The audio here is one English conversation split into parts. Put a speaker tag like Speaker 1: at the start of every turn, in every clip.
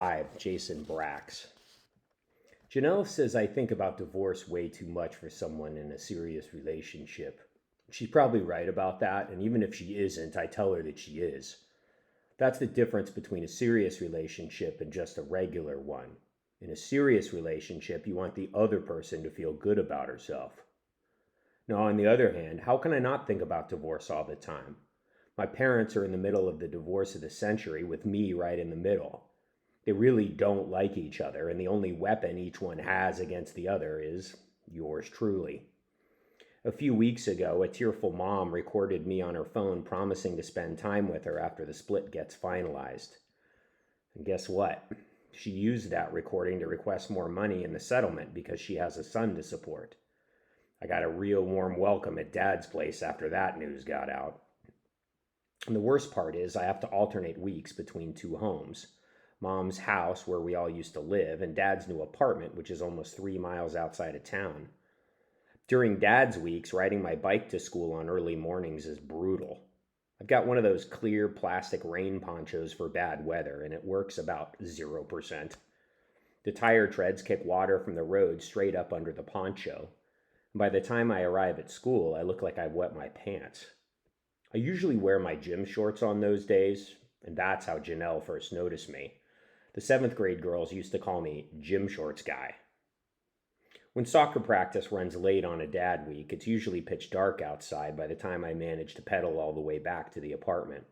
Speaker 1: Hi, Jason Brax. Janelle says I think about divorce way too much for someone in a serious relationship. She's probably right about that, and even if she isn't, I tell her that she is. That's the difference between a serious relationship and just a regular one. In a serious relationship, you want the other person to feel good about herself. Now, on the other hand, how can I not think about divorce all the time? My parents are in the middle of the divorce of the century with me right in the middle. They really don't like each other, and the only weapon each one has against the other is yours truly. A few weeks ago, a tearful mom recorded me on her phone promising to spend time with her after the split gets finalized. And guess what? She used that recording to request more money in the settlement because she has a son to support. I got a real warm welcome at Dad's place after that news got out. And the worst part is I have to alternate weeks between two homes. Mom's house, where we all used to live, and Dad's new apartment, which is almost 3 miles outside of town. During Dad's weeks, riding my bike to school on early mornings is brutal. I've got one of those clear plastic rain ponchos for bad weather, and it works about 0%. The tire treads kick water from the road straight up under the poncho. By the time I arrive at school, I look like I've wet my pants. I usually wear my gym shorts on those days, and that's how Janelle first noticed me. The 7th grade girls used to call me Gym Shorts Guy. When soccer practice runs late on a dad week, it's usually pitch dark outside by the time I manage to pedal all the way back to the apartment.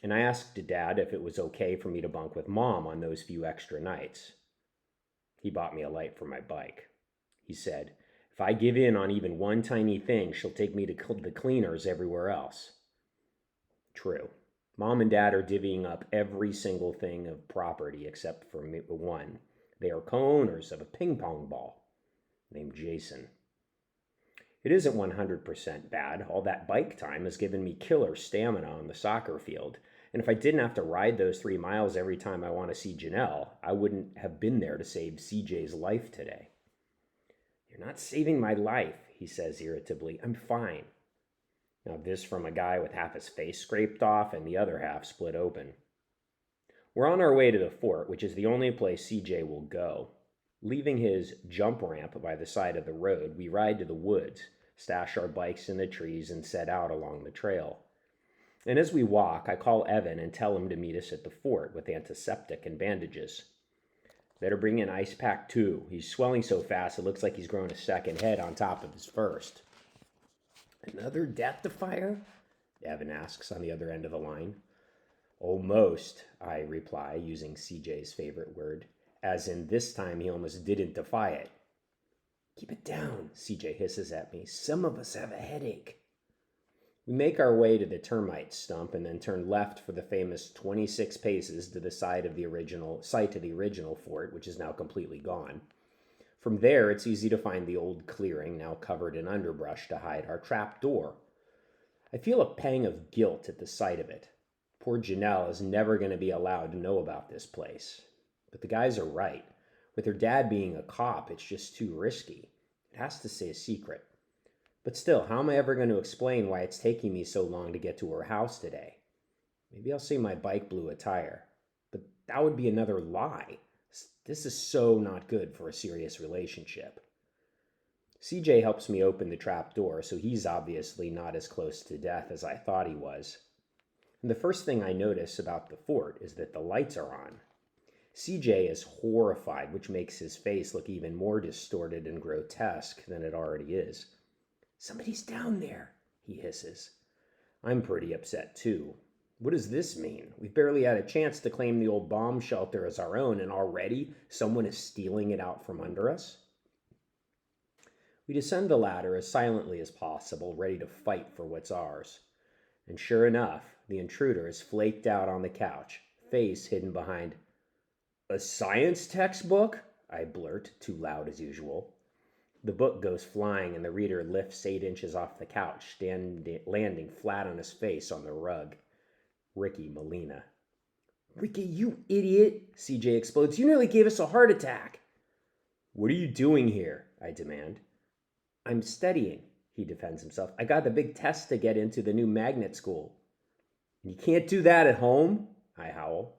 Speaker 1: And I asked Dad if it was okay for me to bunk with Mom on those few extra nights. He bought me a light for my bike. He said, if I give in on even one tiny thing, she'll take me to the cleaners everywhere else. True. Mom and Dad are divvying up every single thing of property except for one. They are co-owners of a ping pong ball named Jason. It isn't 100% bad. All that bike time has given me killer stamina on the soccer field. And if I didn't have to ride those 3 miles every time I want to see Janelle, I wouldn't have been there to save CJ's life today. You're not saving my life, he says irritably. I'm fine. Now, this from a guy with half his face scraped off and the other half split open. We're on our way to the fort, which is the only place CJ will go. Leaving his jump ramp by the side of the road, we ride to the woods, stash our bikes in the trees, and set out along the trail. And as we walk, I call Evan and tell him to meet us at the fort with antiseptic and bandages. Better bring in ice pack too. He's swelling so fast it looks like he's grown a second head on top of his first. Another death defier? Evan asks on the other end of the line. Almost, I reply, using CJ's favorite word, as in this time he almost didn't defy it. Keep it down, CJ hisses at me. Some of us have a headache. We make our way to the termite stump and then turn left for the famous 26 paces to the site of the original fort, which is now completely gone. From there, it's easy to find the old clearing, now covered in underbrush, to hide our trap door. I feel a pang of guilt at the sight of it. Poor Janelle is never going to be allowed to know about this place. But the guys are right. With her dad being a cop, it's just too risky. It has to stay a secret. But still, how am I ever going to explain why it's taking me so long to get to her house today? Maybe I'll say my bike blew a tire. But that would be another lie. This is so not good for a serious relationship. CJ helps me open the trap door, so he's obviously not as close to death as I thought he was. And the first thing I notice about the fort is that the lights are on. CJ is horrified, which makes his face look even more distorted and grotesque than it already is. Somebody's down there, he hisses. I'm pretty upset too. What does this mean? We've barely had a chance to claim the old bomb shelter as our own, and already someone is stealing it out from under us? We descend the ladder as silently as possible, ready to fight for what's ours. And sure enough, the intruder is flaked out on the couch, face hidden behind. A science textbook? I blurt, too loud as usual. The book goes flying and the reader lifts 8 inches off the couch, landing flat on his face on the rug. Ricky Molina. Ricky, you idiot, CJ explodes. You nearly gave us a heart attack. What are you doing here? I demand. I'm studying, he defends himself. I got the big test to get into the new magnet school. You can't do that at home, I howl.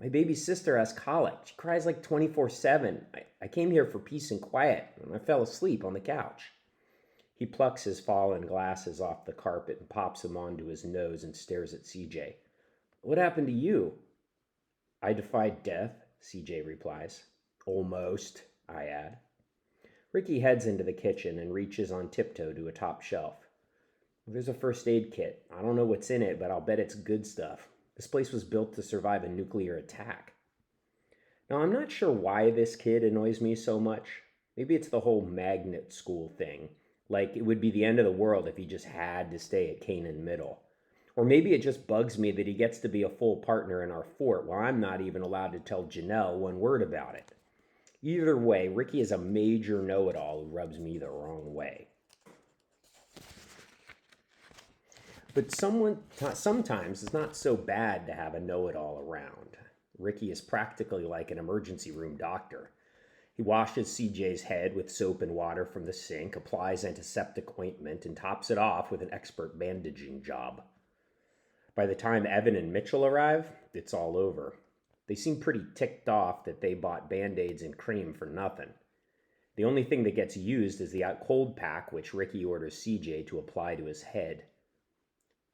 Speaker 1: My baby sister has colic. She cries like 24/7. I came here for peace and quiet, and I fell asleep on the couch. He plucks his fallen glasses off the carpet and pops them onto his nose and stares at CJ. What happened to you? I defied death, CJ replies. Almost, I add. Ricky heads into the kitchen and reaches on tiptoe to a top shelf. There's a first aid kit. I don't know what's in it, but I'll bet it's good stuff. This place was built to survive a nuclear attack. Now, I'm not sure why this kid annoys me so much. Maybe it's the whole magnet school thing. Like, it would be the end of the world if he just had to stay at Canaan Middle. Or maybe it just bugs me that he gets to be a full partner in our fort while I'm not even allowed to tell Janelle one word about it. Either way, Ricky is a major know-it-all who rubs me the wrong way. But sometimes it's not so bad to have a know-it-all around. Ricky is practically like an emergency room doctor. He washes CJ's head with soap and water from the sink, applies antiseptic ointment, and tops it off with an expert bandaging job. By the time Evan and Mitchell arrive, it's all over. They seem pretty ticked off that they bought Band-Aids and cream for nothing. The only thing that gets used is the cold pack, which Ricky orders CJ to apply to his head.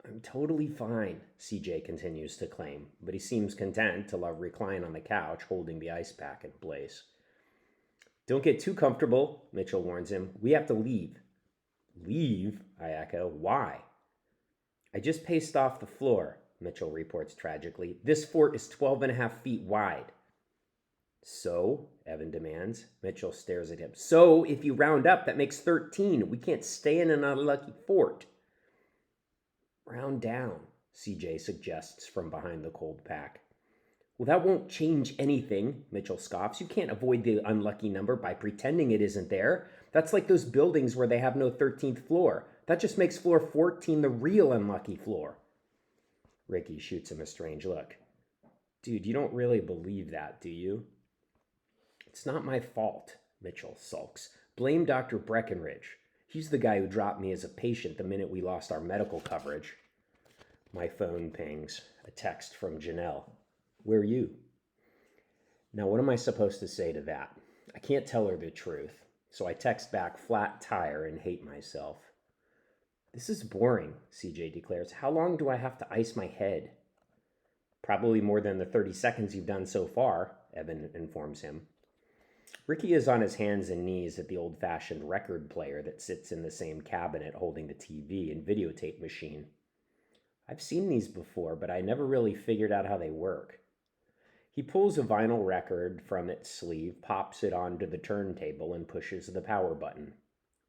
Speaker 1: I'm totally fine, CJ continues to claim, but he seems content to recline on the couch, holding the ice pack in place. Don't get too comfortable, Mitchell warns him. We have to leave. Leave? I echo. Why? I just paced off the floor, Mitchell reports tragically. This fort is 12.5 feet wide. So? Evan demands. Mitchell stares at him. So, if you round up, that makes 13. We can't stay in an unlucky fort. Round down, CJ suggests from behind the cold pack. Well, that won't change anything, Mitchell scoffs. You can't avoid the unlucky number by pretending it isn't there. That's like those buildings where they have no 13th floor. That just makes floor 14 the real unlucky floor. Ricky shoots him a strange look. Dude, you don't really believe that, do you? It's not my fault, Mitchell sulks. Blame Dr. Breckenridge. He's the guy who dropped me as a patient the minute we lost our medical coverage. My phone pings. A text from Janelle. Where are you? Now, what am I supposed to say to that? I can't tell her the truth, so I text back flat tire and hate myself. This is boring, CJ declares. How long do I have to ice my head? Probably more than the 30 seconds you've done so far, Evan informs him. Ricky is on his hands and knees at the old-fashioned record player that sits in the same cabinet holding the TV and videotape machine. I've seen these before, but I never really figured out how they work. He pulls a vinyl record from its sleeve, pops it onto the turntable, and pushes the power button.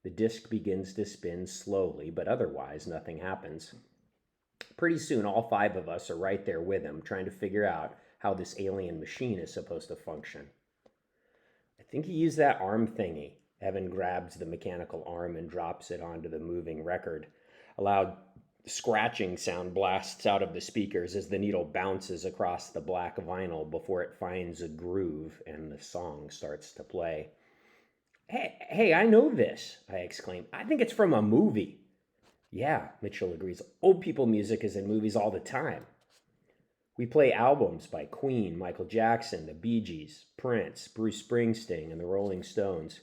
Speaker 1: The disc begins to spin slowly, but otherwise nothing happens. Pretty soon, all 5 of us are right there with him, trying to figure out how this alien machine is supposed to function. I think he used that arm thingy. Evan grabs the mechanical arm and drops it onto the moving record. A loud scratching sound blasts out of the speakers as the needle bounces across the black vinyl before it finds a groove and the song starts to play. Hey, I know this, I exclaim. I think it's from a movie. Yeah, Mitchell agrees. Old people music is in movies all the time. We play albums by Queen, Michael Jackson, the Bee Gees, Prince, Bruce Springsteen, and the Rolling Stones.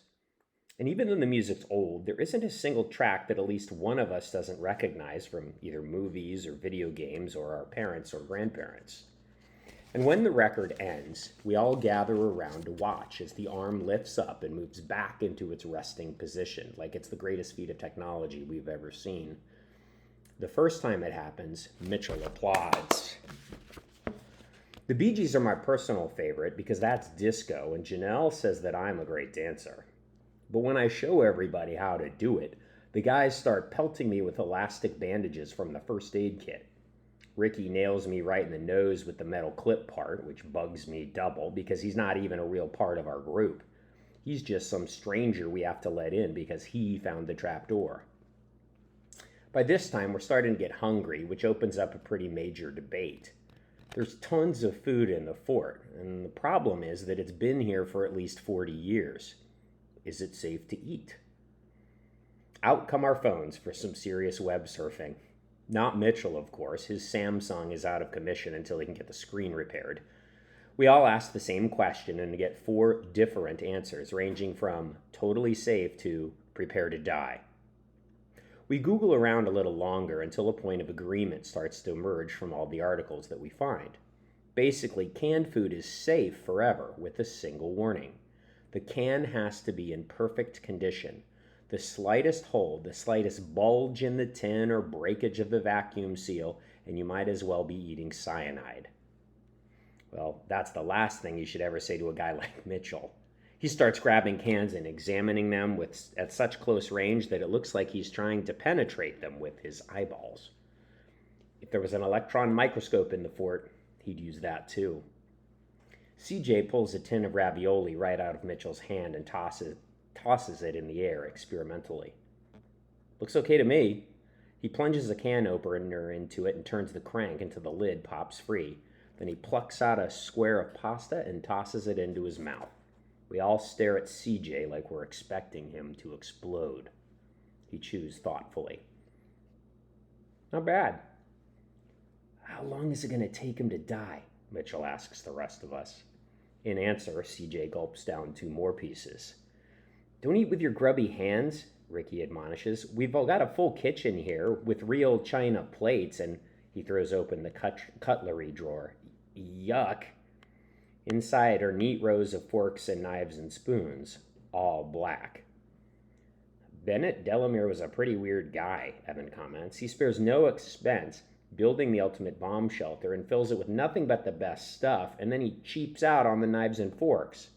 Speaker 1: And even though the music's old, there isn't a single track that at least one of us doesn't recognize from either movies or video games or our parents or grandparents. And when the record ends, we all gather around to watch as the arm lifts up and moves back into its resting position, like it's the greatest feat of technology we've ever seen. The first time it happens, Mitchell applauds. The Bee Gees are my personal favorite because that's disco, and Janelle says that I'm a great dancer. But when I show everybody how to do it, the guys start pelting me with elastic bandages from the first aid kit. Ricky nails me right in the nose with the metal clip part, which bugs me double because he's not even a real part of our group. He's just some stranger we have to let in because he found the trap door. By this time, we're starting to get hungry, which opens up a pretty major debate. There's tons of food in the fort, and the problem is that it's been here for at least 40 years. Is it safe to eat? Out come our phones for some serious web surfing. Not Mitchell, of course. His Samsung is out of commission until he can get the screen repaired. We all ask the same question and get 4 different answers, ranging from totally safe to prepare to die. We Google around a little longer until a point of agreement starts to emerge from all the articles that we find. Basically, canned food is safe forever with a single warning. The can has to be in perfect condition. The slightest hole, the slightest bulge in the tin or breakage of the vacuum seal, and you might as well be eating cyanide. Well, that's the last thing you should ever say to a guy like Mitchell. He starts grabbing cans and examining them at such close range that it looks like he's trying to penetrate them with his eyeballs. If there was an electron microscope in the fort, he'd use that too. CJ pulls a tin of ravioli right out of Mitchell's hand and tosses it in the air experimentally. Looks okay to me. He plunges a can opener into it and turns the crank until the lid pops free. Then he plucks out a square of pasta and tosses it into his mouth. We all stare at CJ like we're expecting him to explode. He chews thoughtfully. Not bad. How long is it going to take him to die? Mitchell asks the rest of us. In answer, CJ gulps down 2 more pieces. Don't eat with your grubby hands, Ricky admonishes. We've all got a full kitchen here with real china plates, and he throws open the cutlery drawer. Yuck. Inside are neat rows of forks and knives and spoons, all black. Bennett Delamere was a pretty weird guy, Evan comments. He spares no expense building the ultimate bomb shelter and fills it with nothing but the best stuff, and then he cheaps out on the knives and forks.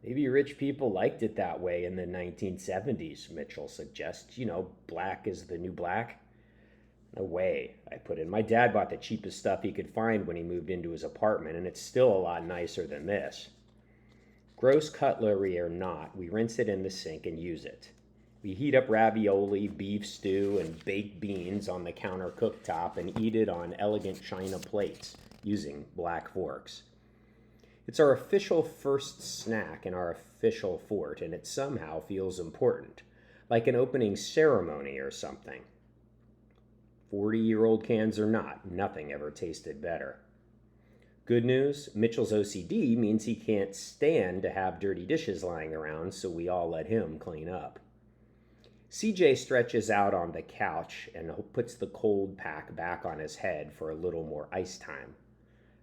Speaker 1: Maybe rich people liked it that way in the 1970s, Mitchell suggests. You know, black is the new black. No way, I put in. My dad bought the cheapest stuff he could find when he moved into his apartment, and it's still a lot nicer than this. Gross cutlery or not, we rinse it in the sink and use it. We heat up ravioli, beef stew, and baked beans on the counter cooktop and eat it on elegant china plates using black forks. It's our official first snack in our official fort, and it somehow feels important, like an opening ceremony or something. 40-year-old cans or not, nothing ever tasted better. Good news, Mitchell's OCD means he can't stand to have dirty dishes lying around, so we all let him clean up. CJ stretches out on the couch and puts the cold pack back on his head for a little more ice time.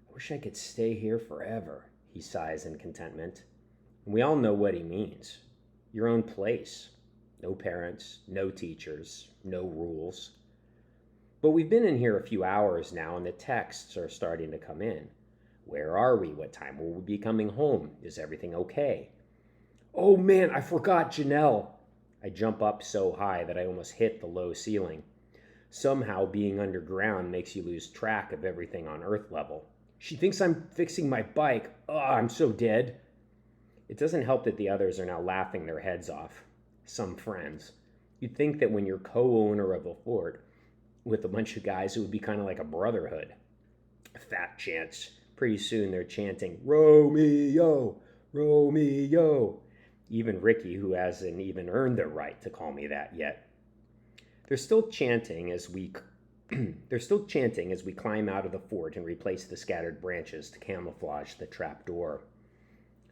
Speaker 1: I wish I could stay here forever, he sighs in contentment. And we all know what he means. Your own place. No parents, no teachers, no rules. But we've been in here a few hours now, and the texts are starting to come in. Where are we? What time will we be coming home? Is everything okay? Oh man, I forgot Janelle. I jump up so high that I almost hit the low ceiling. Somehow being underground makes you lose track of everything on Earth level. She thinks I'm fixing my bike. Oh, I'm so dead. It doesn't help that the others are now laughing their heads off. Some friends. You'd think that when you're co-owner of a fort with a bunch of guys, it would be kind of like a brotherhood. Fat chants. Pretty soon they're chanting, Romeo, Romeo. Even Ricky, who hasn't even earned the right to call me that yet. They're still chanting as we climb out of the fort and replace the scattered branches to camouflage the trap door.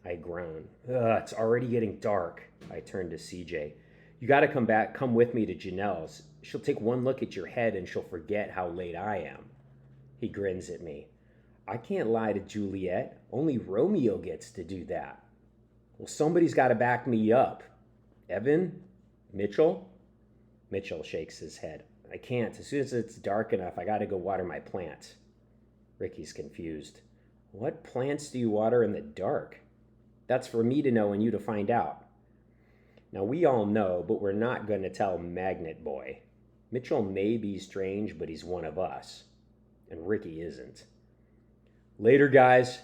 Speaker 1: I groan. It's already getting dark. I turn to CJ. You got to come with me to Janelle's. She'll take one look at your head and she'll forget how late I am. He grins at me. I can't lie to Juliet. Only Romeo gets to do that. Well, somebody's got to back me up. Evan? Mitchell? Mitchell shakes his head. I can't. As soon as it's dark enough, I got to go water my plants. Ricky's confused. What plants do you water in the dark? That's for me to know and you to find out. Now, we all know, but we're not going to tell Magnet Boy. Mitchell may be strange, but he's one of us. And Ricky isn't. Later, guys.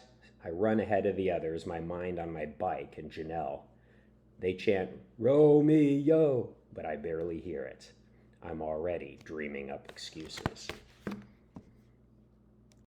Speaker 1: I run ahead of the others, my mind on my bike and Janelle. They chant, Romeo, but I barely hear it. I'm already dreaming up excuses.